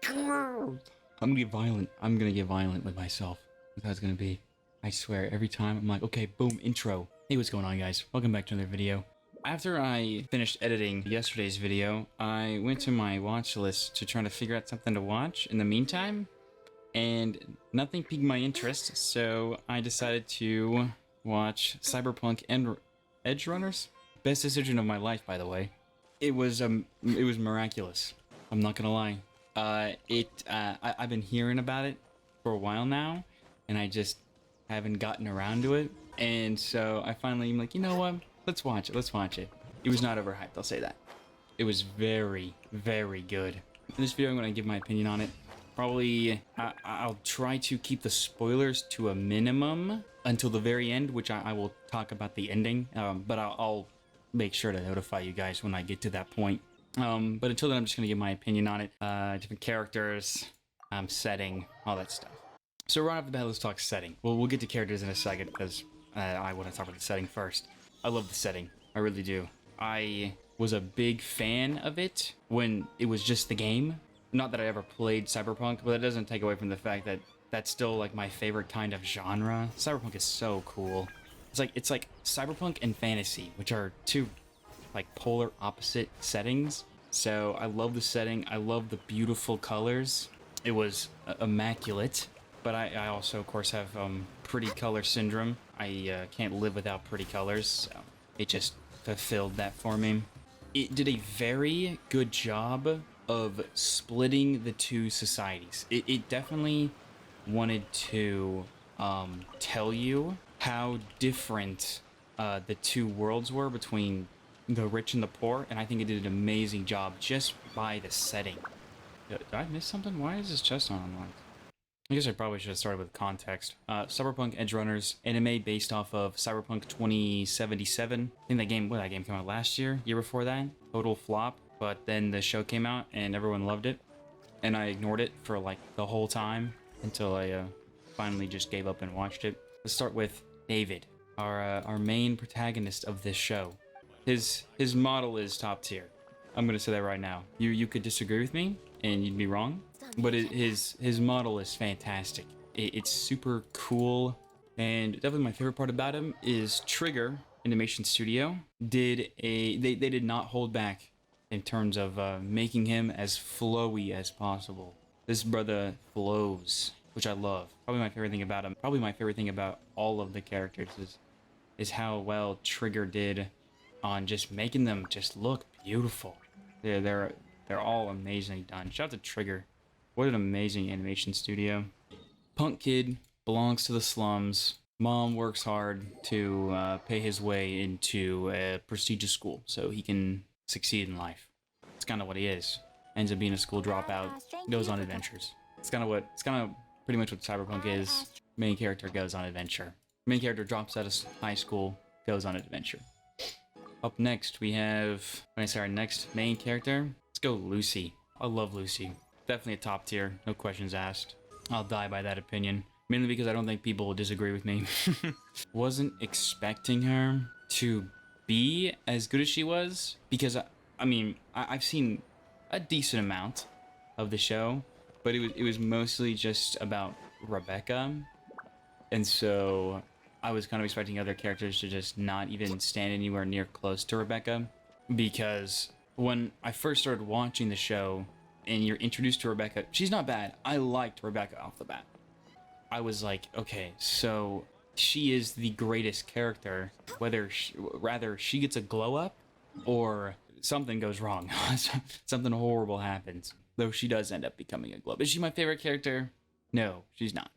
I'm gonna get violent. I'm gonna get violent with myself. That's how it's gonna be. I swear, every time I'm like, okay, boom, intro. Hey, what's going on, guys? Welcome back to another video. After I finished editing yesterday's video, I went to my watch list to try to figure out something to watch in the meantime, and nothing piqued my interest, so I decided to watch Cyberpunk Edgerunners. Best decision of my life, by the way. It was miraculous. I'm not gonna lie. I've been hearing about it for a while now, and I just haven't gotten around to it. And so I finally am like, you know what? Let's watch it. Let's watch it. It was not overhyped, I'll say that. It was very, very good. In this video, I'm gonna give my opinion on it. Probably, I'll try to keep the spoilers to a minimum until the very end, which I will talk about the ending. But I'll make sure to notify you guys when I get to that point. But until then, I'm just gonna give my opinion on it. Different characters, setting, all that stuff. So right off the bat, let's talk setting. Well, we'll get to characters in a second because I want to talk about the setting first. I love the setting. I really do. I was a big fan of it when it was just the game. Not that I ever played Cyberpunk, but that doesn't take away from the fact that that's still like my favorite kind of genre. Cyberpunk is so cool. It's like Cyberpunk and fantasy, which are two like polar opposite settings. So I love the setting. I love the beautiful colors. It was immaculate. But I also, of course, have pretty color syndrome. I can't live without pretty colors, so it just fulfilled that for me. It did a very good job of splitting the two societies. It definitely wanted to tell you how different the two worlds were between the rich and the poor, and I think it did an amazing job just by the setting. Did I miss something? Why is this chest not unlocked? I guess I probably should have started with context. Cyberpunk Edgerunners, anime based off of Cyberpunk 2077. I think that game came out last year, year before that. Total flop, but then the show came out and everyone loved it. And I ignored it for like the whole time until I finally just gave up and watched it. Let's start with David, our main protagonist of this show. His model is top tier. I'm gonna say that right now. You could disagree with me, and you'd be wrong. But his model is fantastic. It's super cool, and definitely my favorite part about him is Trigger Animation Studio they did not hold back in terms of making him as flowy as possible. This brother flows, which I love. Probably my favorite thing about him. Probably my favorite thing about all of the characters is how well Trigger did on just making them just look beautiful. They're all amazingly done. Shout out to Trigger. What an amazing animation studio. Punk kid belongs to the slums. Mom works hard to pay his way into a prestigious school so he can succeed in life. It's kind of what he is. Ends up being a school dropout. Goes on adventures. It's kind of pretty much what Cyberpunk is. Main character goes on adventure. Main character drops out of high school, goes on adventure. Up next, we have, when I say our next main character, let's go Lucy. I love Lucy. Definitely a top tier, no questions asked. I'll die by that opinion, mainly because I don't think people will disagree with me. Wasn't expecting her to be as good as she was, because I've seen a decent amount of the show, but it was mostly just about Rebecca, and so I was kind of expecting other characters to just not even stand anywhere near close to Rebecca, because when I first started watching the show and you're introduced to Rebecca, she's not bad. I liked Rebecca off the bat. I was like, okay, so she is the greatest character, whether she gets a glow up or something goes wrong. Something horrible happens. Though she does end up becoming a glow up. Is she my favorite character? No, she's not.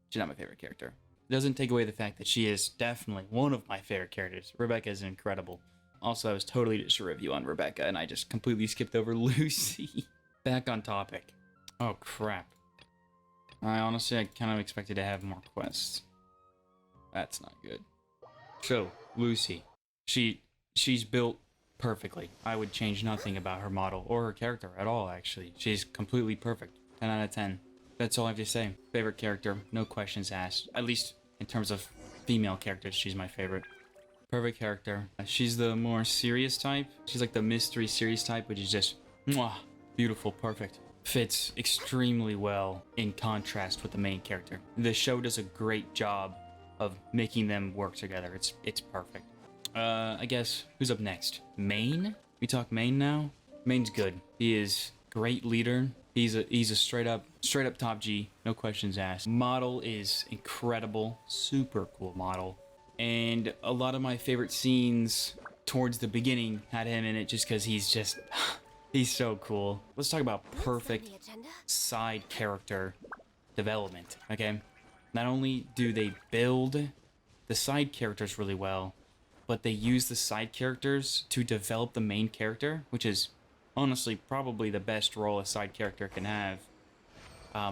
She's not my favorite character. It doesn't take away the fact that she is definitely one of my favorite characters. Rebecca is incredible. Also, I was totally just a review on Rebecca, and I just completely skipped over Lucy. Back on topic. Oh, crap. I kind of expected to have more quests. That's not good. So, Lucy. She's built perfectly. I would change nothing about her model or her character at all, actually. She's completely perfect. 10 out of 10. That's all I have to say. Favorite character, no questions asked. At least in terms of female characters, she's my favorite. Perfect character. She's the more serious type. She's like the mystery serious type, which is just mwah, beautiful, perfect. fits extremely well in contrast with the main character. The show does a great job of making them work together. It's perfect. I guess who's up next? Main? We talk Main now? Main's good. He is great leader. He's a straight up top G, no questions asked. Model is incredible, super cool model. And a lot of my favorite scenes towards the beginning had him in it just because he's so cool. Let's talk about perfect side character development, okay? Not only do they build the side characters really well, but they use the side characters to develop the main character, which is honestly probably the best role a side character can have.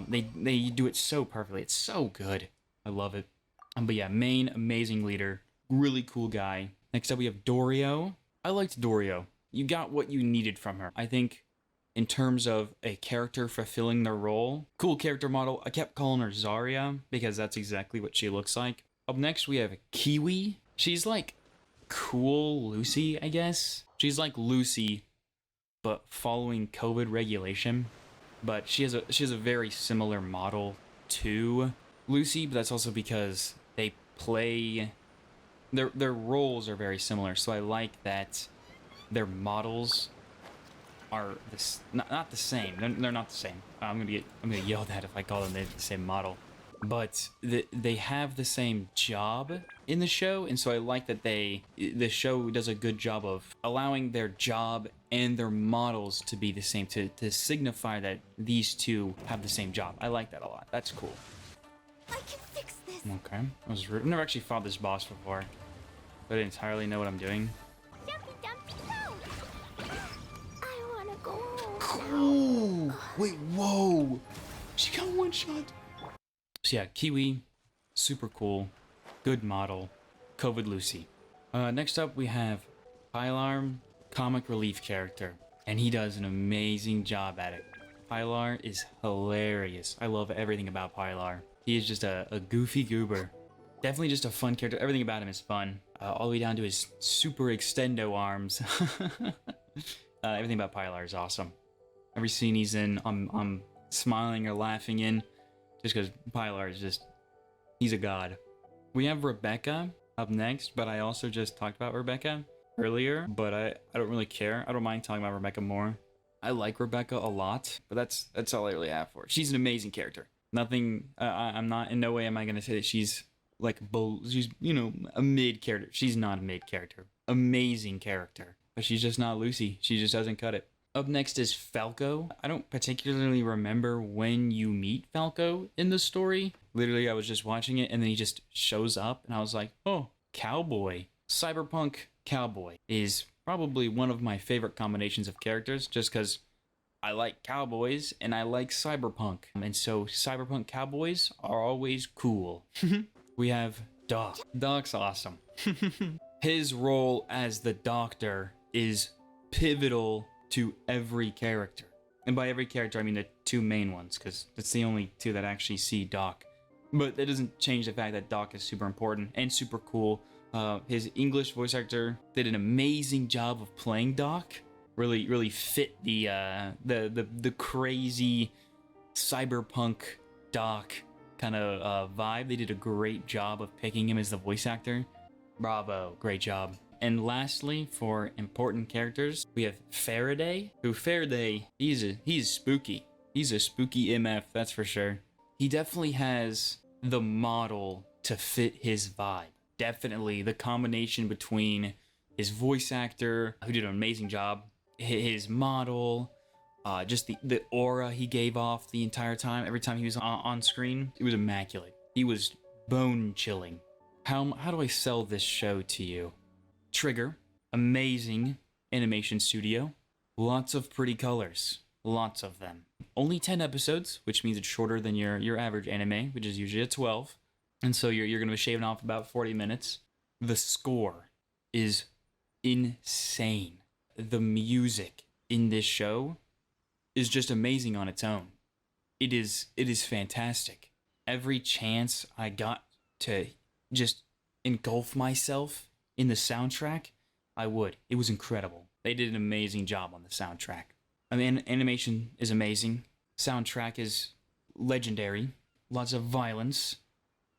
They do it so perfectly. It's so good. I love it. But yeah, Main, amazing leader, really cool guy. Next up we have Dorio. I liked Dorio. You got what you needed from her. I think in terms of a character fulfilling their role, cool character model. I kept calling her Zarya because that's exactly what she looks like. Up next we have Kiwi. She's like cool Lucy, I guess. She's like Lucy, but following COVID regulation. But she has a very similar model to Lucy, but that's also because they play their roles are very similar. So I like that their models are not the same. They're not the same. I'm gonna yell at if I call them the same model. But they have the same job in the show, and so I like that the show does a good job of allowing their job and their models to be the same, to signify that these two have the same job. I like that a lot. That's cool. I can fix this. Okay, that was rude. I've never actually fought this boss before, but I didn't entirely know what I'm doing. Jumpy dumpy go. I wanna go. Cool. Wait, whoa! She got one shot. So yeah, Kiwi, super cool, good model, COVID Lucy. Next up we have Pilar, comic relief character, and he does an amazing job at it. Pilar is hilarious. I love everything about Pilar. He is just a goofy goober. Definitely just a fun character. Everything about him is fun. All the way down to his super extendo arms. Everything about Pilar is awesome. Every scene he's in, I'm smiling or laughing in. Just because Pilar is he's a god. We have Rebecca up next, but I also just talked about Rebecca earlier, but I don't really care. I don't mind talking about Rebecca more. I like Rebecca a lot, but that's all I really have for her. She's an amazing character. Nothing, I'm not, in no way am I going to say that she's like, she's, a mid character. She's not a mid character. Amazing character. But she's just not Lucy. She just doesn't cut it. Up next is Falco. I don't particularly remember when you meet Falco in the story. Literally, I was just watching it and then he just shows up and I was like, oh, cowboy. Cyberpunk Cowboy is probably one of my favorite combinations of characters just because I like cowboys and I like cyberpunk. And so cyberpunk cowboys are always cool. We have Doc. Doc's awesome. His role as the doctor is pivotal to every character. And by every character, I mean the two main ones, because it's the only two that actually see Doc. But that doesn't change the fact that Doc is super important and super cool. His English voice actor did an amazing job of playing Doc. Really fit the crazy cyberpunk Doc kind of vibe. They did a great job of picking him as the voice actor. Bravo, great job. And lastly, for important characters, we have Faraday. He's spooky. He's a spooky MF, that's for sure. He definitely has the model to fit his vibe. Definitely the combination between his voice actor, who did an amazing job, his model, just the aura he gave off the entire time. Every time he was on screen, it was immaculate. He was bone chilling. How do I sell this show to you? Trigger, amazing animation studio, lots of pretty colors, lots of them. Only 10 episodes, which means it's shorter than your average anime, which is usually a 12. And so you're going to be shaving off about 40 minutes. The score is insane. The music in this show is just amazing on its own. It is fantastic. Every chance I got to just engulf myself in the soundtrack, I would. It was incredible. They did an amazing job on the soundtrack. I mean, animation is amazing. Soundtrack is legendary. Lots of violence.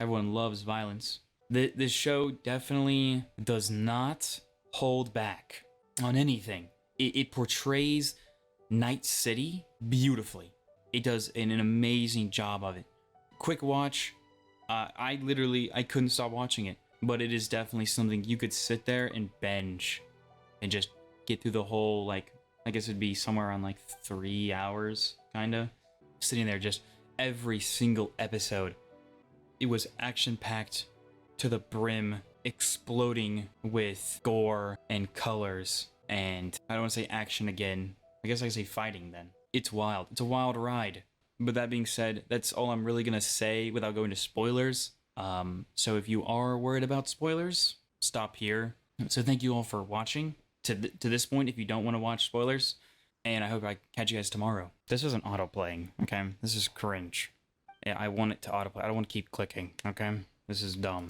Everyone loves violence. This show definitely does not hold back on anything. It portrays Night City beautifully. It does an amazing job of it. Quick watch. I couldn't stop watching it, but it is definitely something you could sit there and binge and just get through the whole, like, I guess it'd be somewhere around like 3 hours, kinda. Sitting there, just every single episode. It was action-packed to the brim, exploding with gore and colors, and I don't want to say action again. I guess I say fighting then. It's wild. It's a wild ride. But that being said, that's all I'm really gonna say without going to spoilers. So if you are worried about spoilers, stop here. So thank you all for watching to this point. If you don't want to watch spoilers, and I hope I catch you guys tomorrow. This isn't auto-playing, okay? This is cringe. Yeah, I want it to autoplay. I don't want to keep clicking, okay? This is dumb.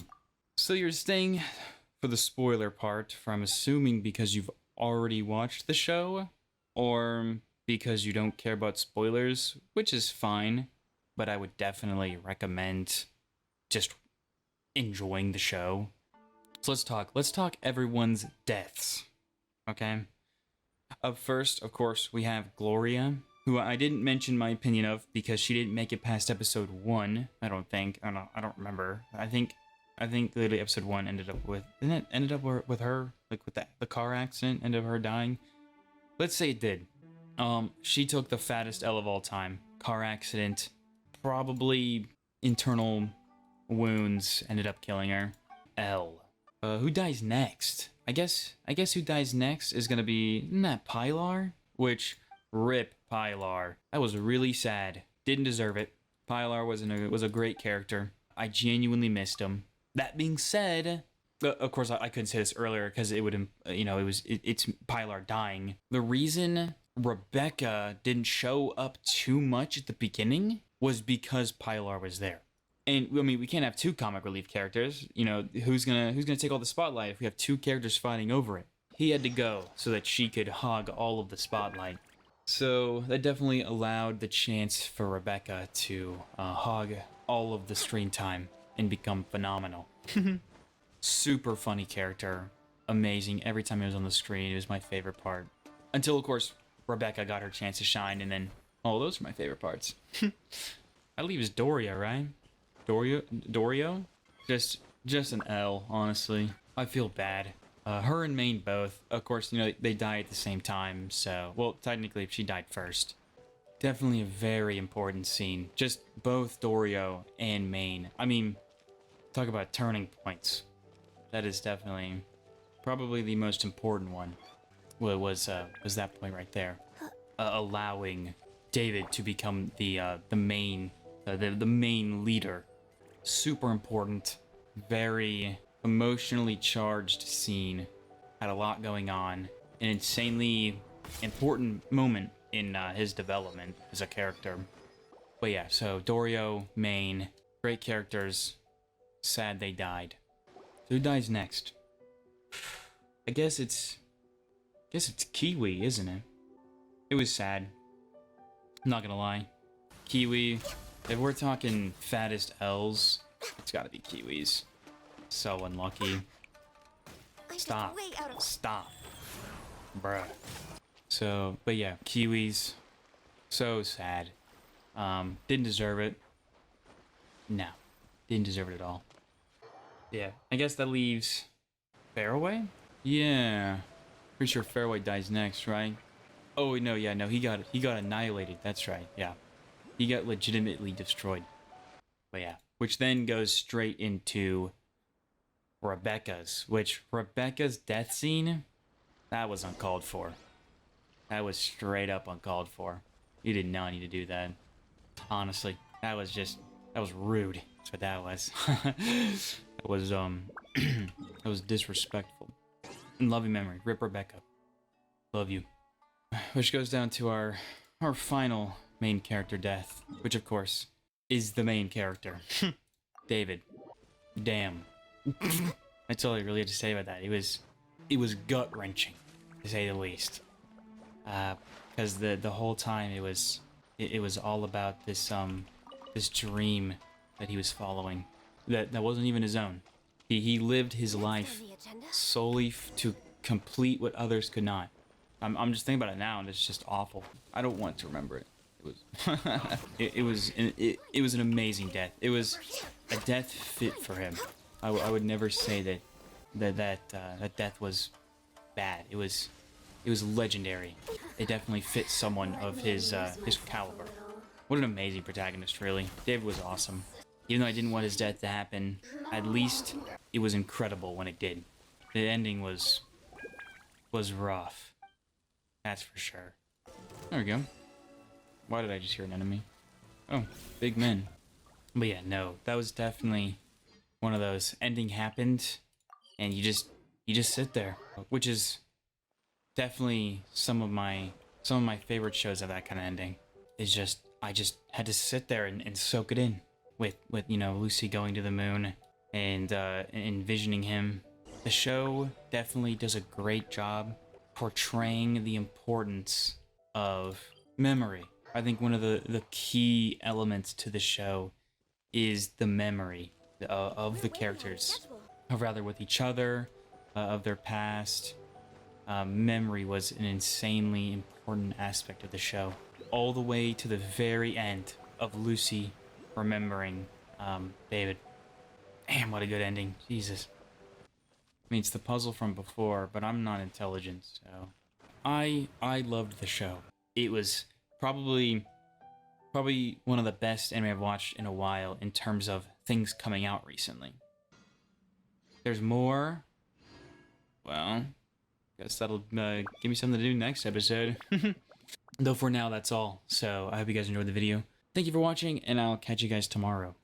So you're staying for the spoiler part, for I'm assuming because you've already watched the show, or because you don't care about spoilers, which is fine, but I would definitely recommend just enjoying the show. So let's talk everyone's deaths, okay? Up first, of course, we have Gloria, who I didn't mention my opinion of because she didn't make it past episode 1, I don't think. I don't remember. I think literally episode 1 ended up with, didn't it ended up with her, like with the car accident, ended up her dying? Let's say it did. She took the fattest L of all time. Car accident, probably internal wounds ended up killing her. L. Who dies next? I guess who dies next is gonna be, isn't that Pilar? Which, rip Pilar. That was really sad. Didn't deserve it. Pilar was a great character. I genuinely missed him. That being said, of course I couldn't say this earlier because it would, it's Pilar dying. The reason Rebecca didn't show up too much at the beginning was because Pilar was there. And I mean, we can't have 2 comic relief characters. You know, who's gonna take all the spotlight if we have 2 characters fighting over it? He had to go so that she could hog all of the spotlight. So that definitely allowed the chance for Rebecca to hog all of the screen time and become phenomenal. Super funny character, amazing. Every time he was on the screen, it was my favorite part. Until, of course, Rebecca got her chance to shine, and then, oh, those are my favorite parts. I believe it's Doria, right? Dorio? Just an L, honestly. I feel bad. Her and Maine both. Of course, they die at the same time, so... Well, technically, she died first. Definitely a very important scene. Just both Dorio and Maine. I mean, talk about turning points. That is definitely... probably the most important one. Well, it was that point right there. Allowing David to become the main leader. Super important, very emotionally charged scene. Had a lot going on. An insanely important moment in his development as a character. But yeah, so Dorio, Maine, great characters. Sad they died. So who dies next? I guess it's Kiwi, isn't it? It was sad. I'm not gonna lie. Kiwi. If we're talking fattest L's, it's gotta be Kiwis. So unlucky. Stop. Stop. Bruh. So, but yeah, Kiwis. So sad. Didn't deserve it. No. Didn't deserve it at all. Yeah. I guess that leaves Fairway? Yeah. Pretty sure Fairway dies next, right? Oh no, yeah, no, he got annihilated. That's right. Yeah. He got legitimately destroyed. But yeah. Which then goes straight into Rebecca's. Which, Rebecca's death scene, that was uncalled for. That was straight up uncalled for. You did not need to do that. Honestly. That was rude. That's what that was. That was, that was disrespectful. In loving memory. Rip Rebecca. Love you. Which goes down to our final main character death, which of course is the main character. David. Damn. That's all I really had to say about that. It was gut-wrenching, to say the least. Because the whole time it was it was all about this this dream that he was following that wasn't even his own. He lived his life The agenda? solely to complete what others could not. I'm just thinking about it now, and it's just awful. I don't want to remember it. It was it was an amazing death. It was a death fit for him. I would never say that death was bad. It was legendary. It definitely fit someone of his caliber. What an amazing protagonist, really. David was awesome. Even though I didn't want his death to happen, at least it was incredible when it did. The ending was rough. That's for sure. There we go. Why did I just hear an enemy? Oh, big men. But yeah, no, that was definitely one of those. Ending happened, and you just sit there, which is definitely some of my favorite shows have that kind of ending. Is just I just had to sit there and soak it in with you know, Lucy going to the moon and envisioning him. The show definitely does a great job portraying the importance of memory. I think one of the key elements to the show is the memory of the characters, or rather with each other, of their past. Memory was an insanely important aspect of the show, all the way to the very end of Lucy remembering David. Damn, what a good ending. Jesus. I mean, it's the puzzle from before, but I'm not intelligent, so... I loved the show. It was probably one of the best anime I've watched in a while in terms of things coming out recently. There's more. Well, guess that'll give me something to do next episode. Though for now, that's all. So I hope you guys enjoyed the video. Thank you for watching, and I'll catch you guys tomorrow.